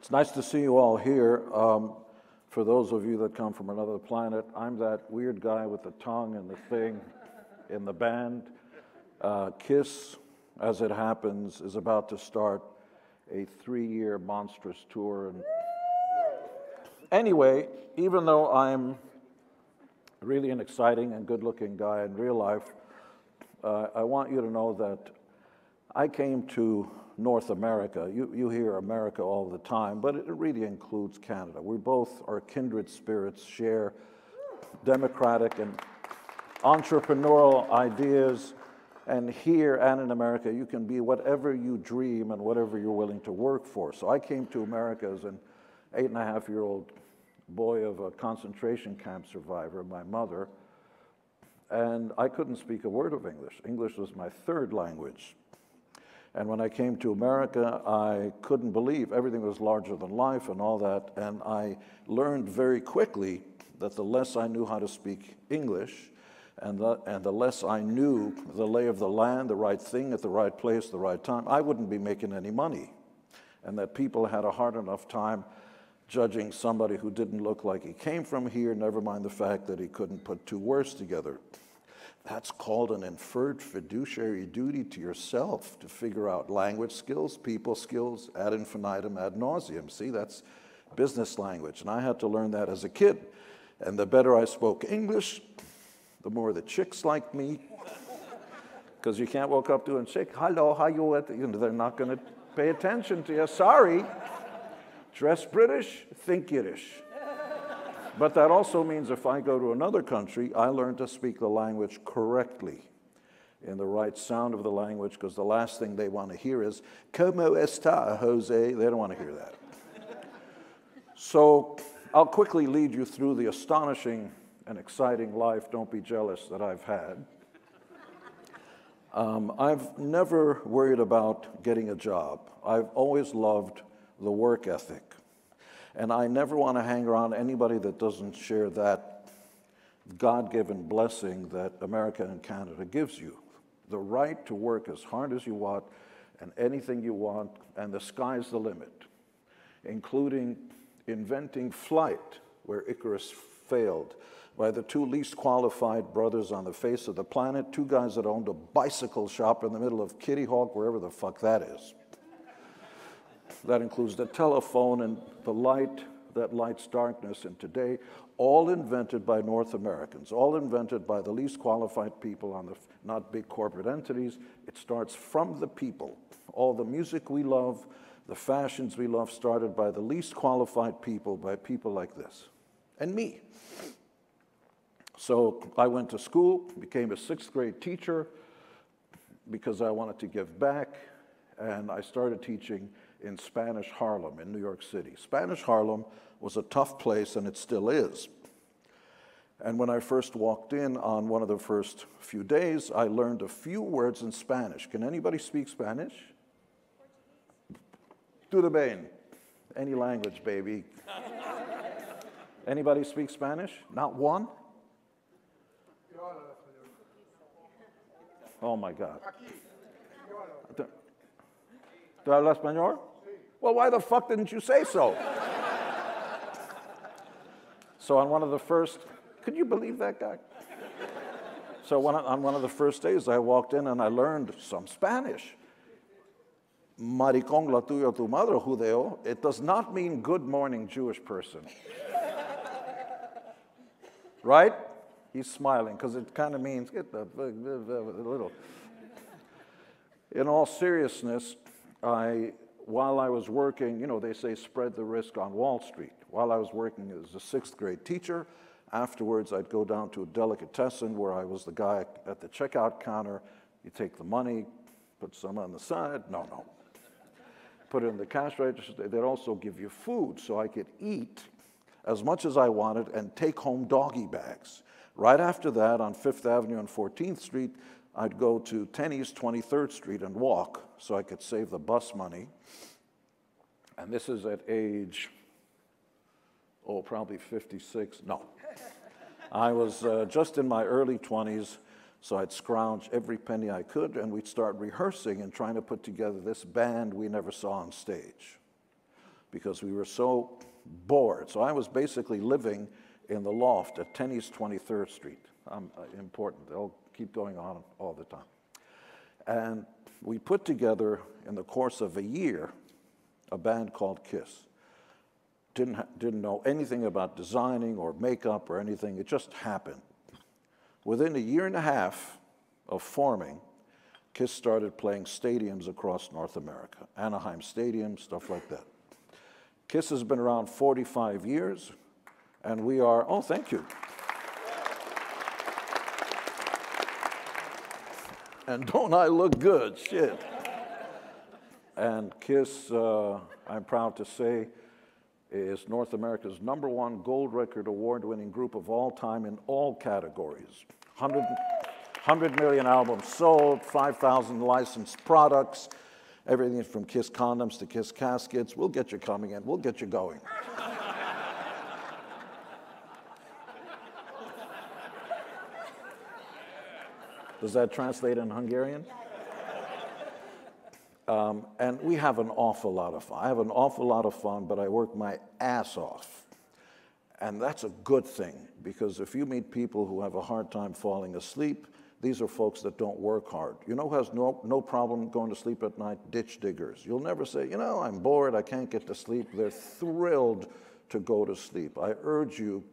It's nice to see you all here. For those of you that come from another planet, I'm that weird guy with the tongue and the thing in the band. KISS, as it happens, is about to start a 3-year monstrous tour. And anyway, even though I'm really an exciting and good-looking guy in real life, I want you to know that I came to North America. You hear America all the time, but it really includes Canada. We both are kindred spirits, share democratic and entrepreneurial ideas, and here and in America, you can be whatever you dream and whatever you're willing to work for. So I came to America as an 8.5-year-old boy of a concentration camp survivor, my mother, and I couldn't speak a word of English. English was my third language. And when I came to America, I couldn't believe everything was larger than life and all that. And I learned very quickly that the less I knew how to speak English and the less I knew the lay of the land, the right thing at the right place, the right time, I wouldn't be making any money. And that people had a hard enough time judging somebody who didn't look like he came from here, never mind the fact that he couldn't put two words together. That's called an inferred fiduciary duty to yourself to figure out language skills, people skills, ad infinitum, ad nauseum. See, that's business language. And I had to learn that as a kid. And the better I spoke English, the more the chicks liked me. Because you can't walk up to a chick, hello, how you at? You know, they're not going to pay attention to you. Sorry. Dress British, think Yiddish. But that also means if I go to another country, I learn to speak the language correctly, in the right sound of the language, because the last thing they want to hear is, "Como está, Jose?" They don't want to hear that. So I'll quickly lead you through the astonishing and exciting life, don't be jealous, that I've had. I've never worried about getting a job. I've always loved the work ethic. And I never want to hang around anybody that doesn't share that God-given blessing that America and Canada gives you. The right to work as hard as you want and anything you want, and the sky's the limit, including inventing flight, where Icarus failed, by the two least qualified brothers on the face of the planet, two guys that owned a bicycle shop in the middle of Kitty Hawk, wherever the fuck that is. That includes the telephone and the light that lights darkness. And today, all invented by North Americans, all invented by the least qualified people on the, not big corporate entities. It starts from the people. All the music we love, the fashions we love, started by the least qualified people, by people like this, and me. So I went to school, became a 6th grade teacher because I wanted to give back, and I started teaching in Spanish Harlem in New York City. Spanish Harlem was a tough place, and it still is. And when I first walked in on one of the first few days, I learned a few words in Spanish. Can anybody speak Spanish? Tudo bem. Any language, baby. Anybody speak Spanish? Not one? Oh my God. ¿Tú hablas español? Well, why the fuck didn't you say so? So on one of the first, could you believe that guy? So on one of the first days, I walked in and I learned some Spanish. Maricón la tuya tu madre, judeo. It does not mean good morning, Jewish person. Right? He's smiling because it kind of means get the little. In all seriousness, while I was working, you know, they say spread the risk on Wall Street. While I was working as a 6th grade teacher, afterwards I'd go down to a delicatessen where I was the guy at the checkout counter. You take the money, put some on the side. No. Put it in the cash register. They'd also give you food so I could eat as much as I wanted and take home doggy bags. Right after that, on 5th Avenue and 14th Street, I'd go to 10 East 23rd Street and walk so I could save the bus money. And this is at age, probably 56. No. I was just in my early 20s, so I'd scrounge every penny I could, and we'd start rehearsing and trying to put together this band we never saw on stage. because we were so bored. So I was basically living in the loft at 10 East 23rd Street. Important, they'll keep going on all the time. And we put together, in the course of a year, a band called Kiss. Didn't know anything about designing or makeup or anything, it just happened. Within a year and a half of forming, Kiss started playing stadiums across North America, Anaheim Stadium, stuff like that. Kiss has been around 45 years, and we are, oh, thank you. And don't I look good, shit. And Kiss, I'm proud to say, is North America's #1 gold record award-winning group of all time in all categories. 100 million albums sold, 5,000 licensed products, everything from Kiss condoms to Kiss caskets. We'll get you coming in, we'll get you going. Does that translate in Hungarian? And we have an awful lot of fun. I have an awful lot of fun, but I work my ass off. And that's a good thing, because if you meet people who have a hard time falling asleep, these are folks that don't work hard. You know who has no problem going to sleep at night? Ditch diggers. You'll never say, you know, I'm bored, I can't get to sleep. They're thrilled to go to sleep. I urge you,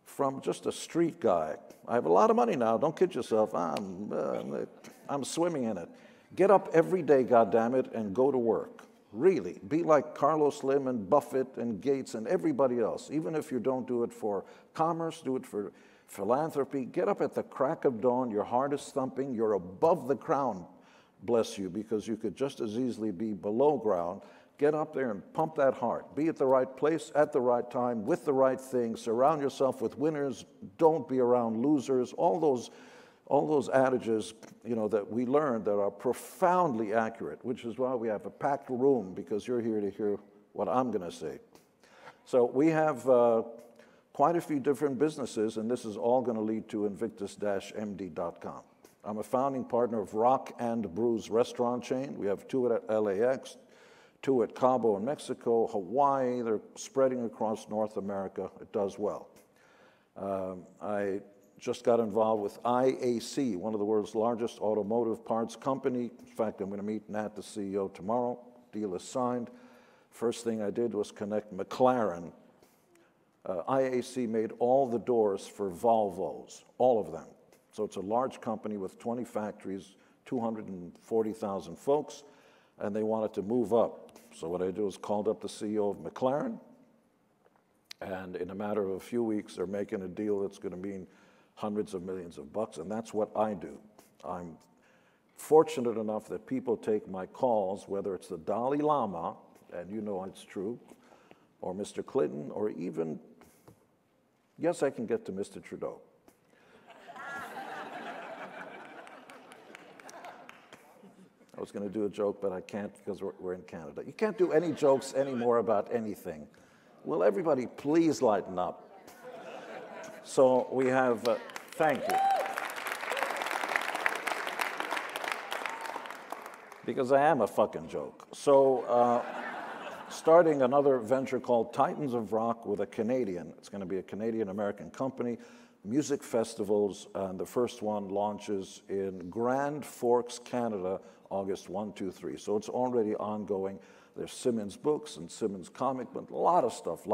from just a street guy, I have a lot of money now, don't kid yourself, I'm swimming in it. Get up every day, goddammit, and go to work. Really, be like Carlos Slim and Buffett and Gates and everybody else. Even if you don't do it for commerce, do it for philanthropy. Get up at the crack of dawn, your heart is thumping, you're above the ground, bless you, because you could just as easily be below ground. Get up there and pump that heart. Be at the right place, at the right time, with the right things. Surround yourself with winners. Don't be around losers. All those adages, you know, that we learned that are profoundly accurate, which is why we have a packed room, because you're here to hear what I'm going to say. So we have quite a few different businesses, and this is all going to lead to invictus-md.com. I'm a founding partner of Rock and Brews restaurant chain. We have 2 at LAX, 2 at Cabo in Mexico, Hawaii. They're spreading across North America. It does well. I just got involved with IAC, one of the world's largest automotive parts company. In fact, I'm going to meet Nat, the CEO, tomorrow. Deal is signed. First thing I did was connect McLaren. IAC made all the doors for Volvos, all of them. So it's a large company with 20 factories, 240,000 folks, and they wanted to move up. So what I did was called up the CEO of McLaren, and in a matter of a few weeks, they're making a deal that's going to mean hundreds of millions of bucks, and that's what I do. I'm fortunate enough that people take my calls, whether it's the Dalai Lama, and you know it's true, or Mr. Clinton, or even, yes, I can get to Mr. Trudeau. I was going to do a joke, but I can't because we're in Canada. You can't do any jokes anymore about anything. Will everybody please lighten up? So we have, thank you. Because I am a fucking joke. So starting another venture called Titans of Rock with a Canadian. It's going to be a Canadian-American company. Music festivals, and the first one launches in Grand Forks, Canada, August 1, 2, 3. So it's already ongoing. There's Simmons books and Simmons comic, but a lot of stuff.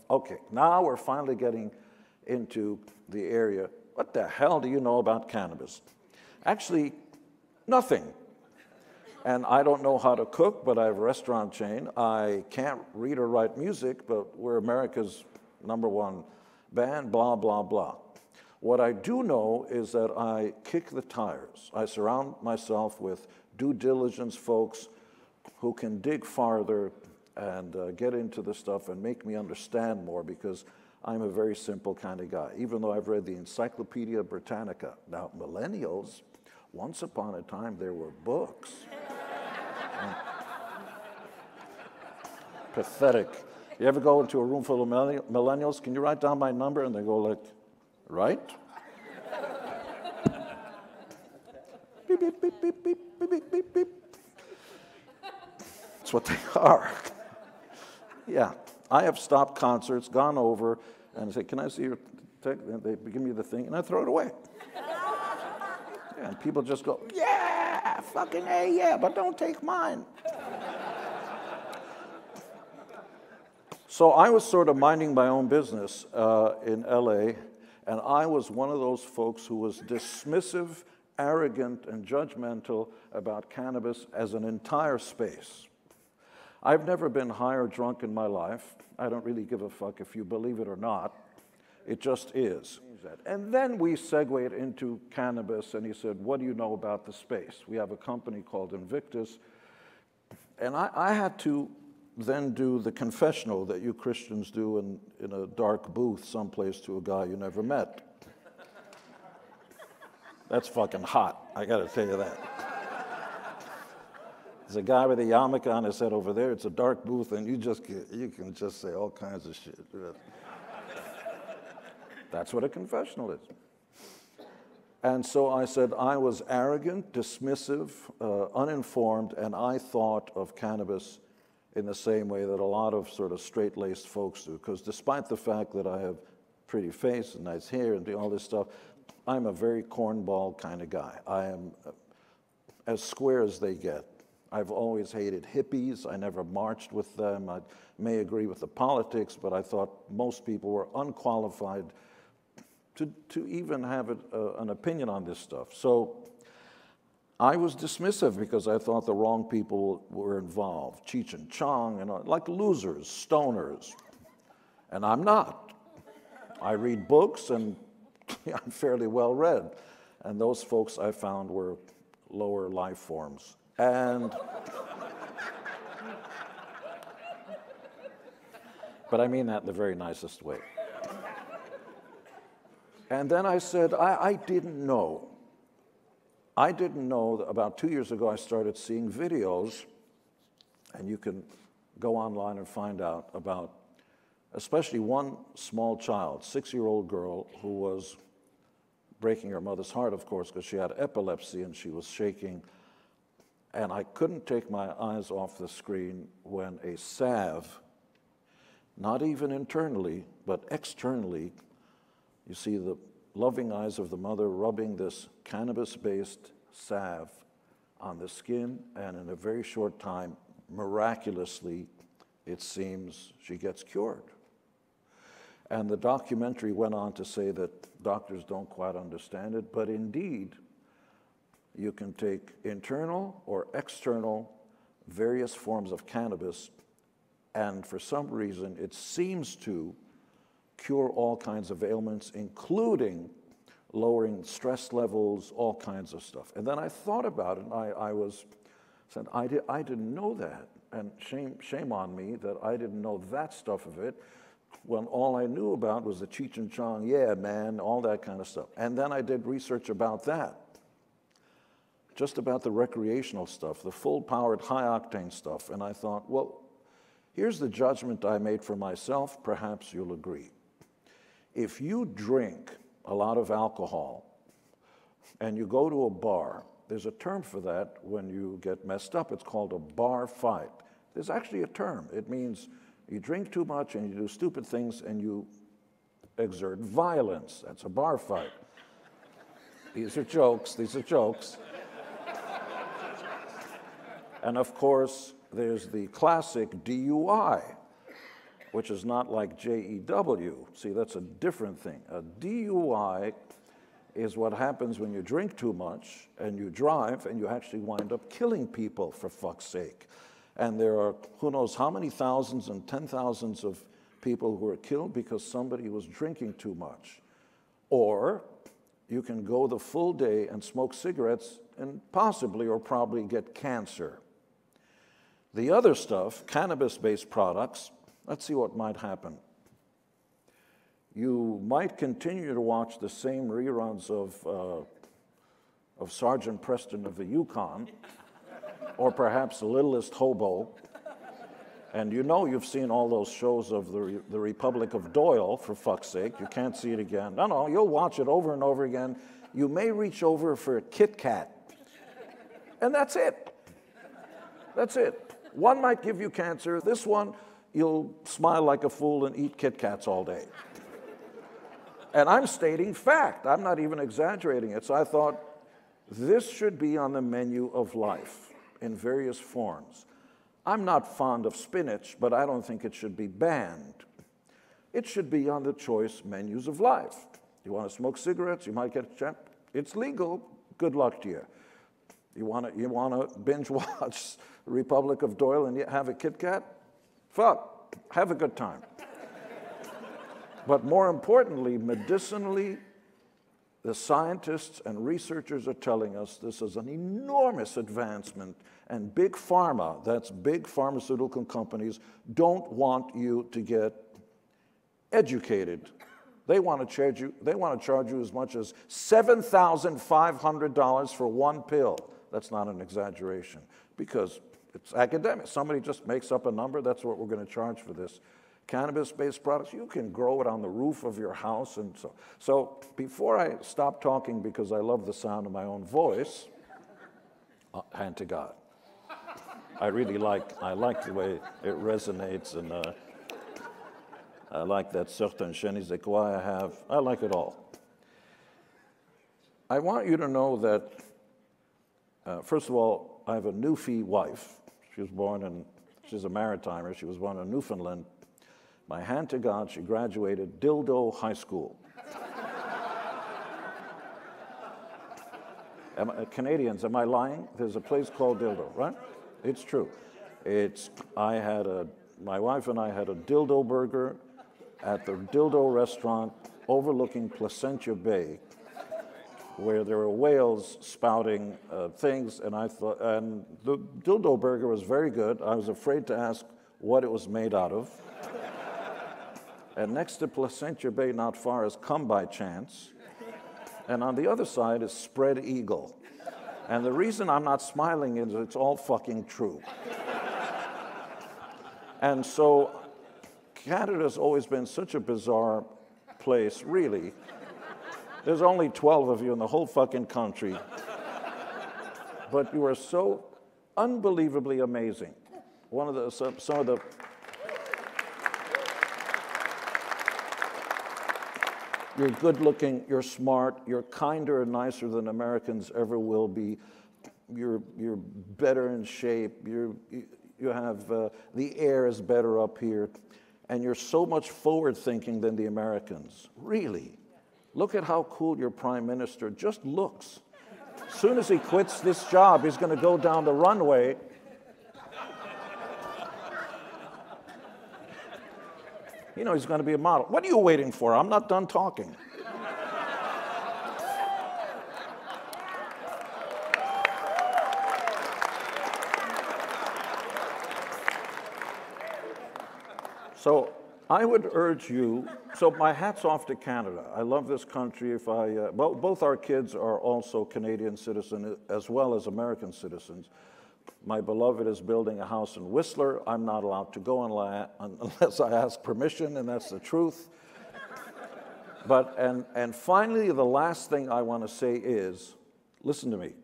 Okay, now we're finally getting into the area. What the hell do you know about cannabis? Actually, nothing. And I don't know how to cook, but I have a restaurant chain. I can't read or write music, but we're America's #1 band, blah, blah, blah. What I do know is that I kick the tires. I surround myself with due diligence folks who can dig farther and get into the stuff and make me understand more, because I'm a very simple kind of guy, even though I've read the Encyclopedia Britannica. Now, millennials, once upon a time, there were books. Pathetic. You ever go into a room full of millennials? Can you write down my number? And they go like, right? Beep, beep, beep, beep, beep, beep, beep, beep. That's what they are. Yeah, I have stopped concerts, gone over, and say, can I see your tech? And they give me the thing, and I throw it away. Yeah, and people just go, yeah, fucking A, yeah, but don't take mine. So I was sort of minding my own business in LA, and I was one of those folks who was dismissive, arrogant, and judgmental about cannabis as an entire space. I've never been high or drunk in my life. I don't really give a fuck if you believe it or not. It just is. And then we segued into cannabis, and he said, what do you know about the space? We have a company called Invictus, and I had to then do the confessional that you Christians do in a dark booth someplace to a guy you never met. That's fucking hot, I gotta tell you that. There's a guy with a yarmulke on his head over there, it's a dark booth, and you can just say all kinds of shit. That's what a confessional is. And so I said I was arrogant, dismissive, uninformed, and I thought of cannabis in the same way that a lot of sort of straight-laced folks do. Because despite the fact that I have pretty face and nice hair and do all this stuff, I'm a very cornball kind of guy. I am as square as they get. I've always hated hippies. I never marched with them. I may agree with the politics, but I thought most people were unqualified to even have an opinion on this stuff. So I was dismissive because I thought the wrong people were involved. Cheech and Chong, and like losers, stoners. And I'm not. I read books, and I'm fairly well read. And those folks I found were lower life forms. And but I mean that in the very nicest way. And then I said, I didn't know. I didn't know that about 2 years ago I started seeing videos, and you can go online and find out about especially one small child, 6-year-old girl, who was breaking her mother's heart, of course, because she had epilepsy and she was shaking. And I couldn't take my eyes off the screen when a salve, not even internally, but externally, you see the loving eyes of the mother rubbing this cannabis-based salve on the skin, and in a very short time, miraculously, it seems she gets cured. And the documentary went on to say that doctors don't quite understand it, but indeed, you can take internal or external various forms of cannabis, and for some reason, it seems to cure all kinds of ailments, including lowering stress levels, all kinds of stuff. And then I thought about it, and I didn't know that. And shame on me that I didn't know that stuff of it, when all I knew about was the Cheech and Chong, yeah, man, all that kind of stuff. And then I did research about that, just about the recreational stuff, the full-powered, high-octane stuff. And I thought, well, here's the judgment I made for myself. Perhaps you'll agree. If you drink a lot of alcohol and you go to a bar, there's a term for that when you get messed up. It's called a bar fight. There's actually a term. It means you drink too much and you do stupid things and you exert violence. That's a bar fight. These are jokes. These are jokes. And of course, there's the classic DUI, which is not like JEW. See, that's a different thing. A DUI is what happens when you drink too much and you drive and you actually wind up killing people, for fuck's sake. And there are who knows how many thousands and 10,000s of people who are killed because somebody was drinking too much. Or you can go the full day and smoke cigarettes and possibly or probably get cancer. The other stuff, cannabis-based products, let's see what might happen. You might continue to watch the same reruns of Sergeant Preston of the Yukon, or perhaps The Littlest Hobo. And you know you've seen all those shows of the Republic of Doyle, for fuck's sake. You can't see it again. No, you'll watch it over and over again. You may reach over for a Kit Kat. And that's it. That's it. One might give you cancer. This one, you'll smile like a fool and eat Kit Kats all day. And I'm stating fact. I'm not even exaggerating it. So I thought, this should be on the menu of life in various forms. I'm not fond of spinach, but I don't think it should be banned. It should be on the choice menus of life. You want to smoke cigarettes, you might get a chance. It's legal. Good luck to you. You want to binge watch Republic of Doyle and have a Kit Kat? Fuck, have a good time. But more importantly, medicinally, the scientists and researchers are telling us this is an enormous advancement, and big pharma, that's big pharmaceutical companies, don't want you to get educated. They want to charge you as much as $7,500 for one pill. That's not an exaggeration, because it's academic. Somebody just makes up a number, that's what we're going to charge for this. Cannabis-based products, you can grow it on the roof of your house. And so before I stop talking, because I love the sound of my own voice, hand to God. I like the way it resonates, and I like that certain je ne sais quoi I have. I like it all. I want you to know that, first of all, I have a Newfie wife. She's a Maritimer. She was born in Newfoundland. My hand to God, she graduated Dildo High School. Canadians, am I lying? There's a place called Dildo, right? It's true. My wife and I had a dildo burger at the Dildo restaurant overlooking Placentia Bay, where there were whales spouting things, and the dildo burger was very good. I was afraid to ask what it was made out of. And next to Placentia Bay, not far, is Come By Chance. And on the other side is Spread Eagle. And the reason I'm not smiling is it's all fucking true. And so Canada's always been such a bizarre place, really. There's only 12 of you in the whole fucking country. But you are so unbelievably amazing. Some of the You're good looking, you're smart, you're kinder and nicer than Americans ever will be. You're better in shape, you have, the air is better up here, and you're so much forward thinking than the Americans. Really. Look at how cool your prime minister just looks. As soon as he quits this job, he's going to go down the runway. You know, he's going to be a model. What are you waiting for? I'm not done talking. So I would urge you, so my hat's off to Canada. I love this country. Both our kids are also Canadian citizens as well as American citizens. My beloved is building a house in Whistler. I'm not allowed to go unless I ask permission, and that's the truth. And finally, the last thing I want to say is, listen to me.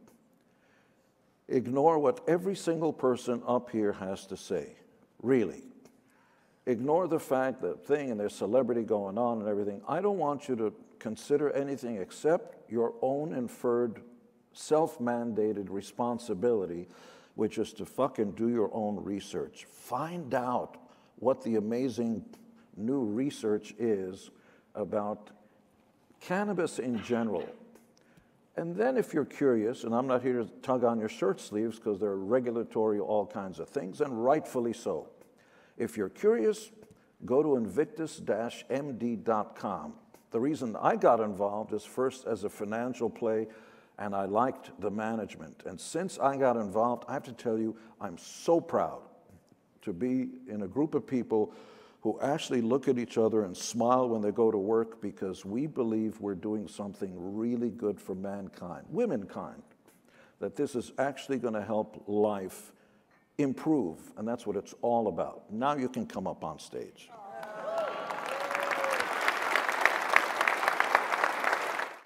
Ignore what every single person up here has to say, really. Ignore the fact that and there's celebrity going on and everything. I don't want you to consider anything except your own inferred, self-mandated responsibility, which is to fucking do your own research. Find out what the amazing new research is about cannabis in general. And then if you're curious, and I'm not here to tug on your shirt sleeves because they're regulatory, all kinds of things, and rightfully so. If you're curious, go to invictus-md.com. The reason I got involved is first as a financial play, and I liked the management. And since I got involved, I have to tell you, I'm so proud to be in a group of people who actually look at each other and smile when they go to work because we believe we're doing something really good for mankind, womankind, that this is actually going to help life improve, and that's what it's all about. Now you can come up on stage.